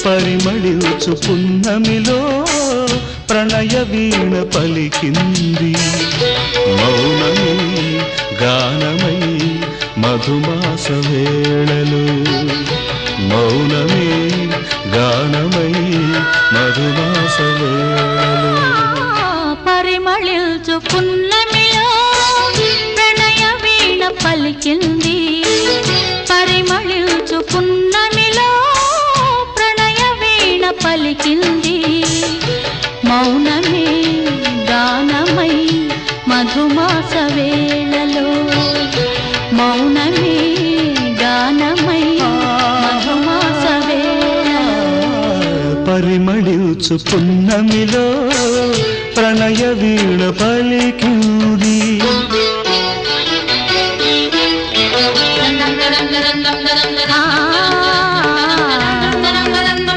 పరిమళించు పున్నమిలో ప్రణయ వీణ పలికింది మౌనమే గానమై మధుమాస వేళలో మౌనమే గానమై మధుమాస వేళలో పరిమళించు పున్నమిలో ప్రణయ వీణ పలికింది పరిమళించు పున్నమిలో ప్రణయ వీణ పలికింది మౌనమే గానమై మధుమాస వేళలో మౌనమే గానమై మధుమాస వేళలో పరిమళించు పున్నమిలో ప్రణయ వీణ పలికింది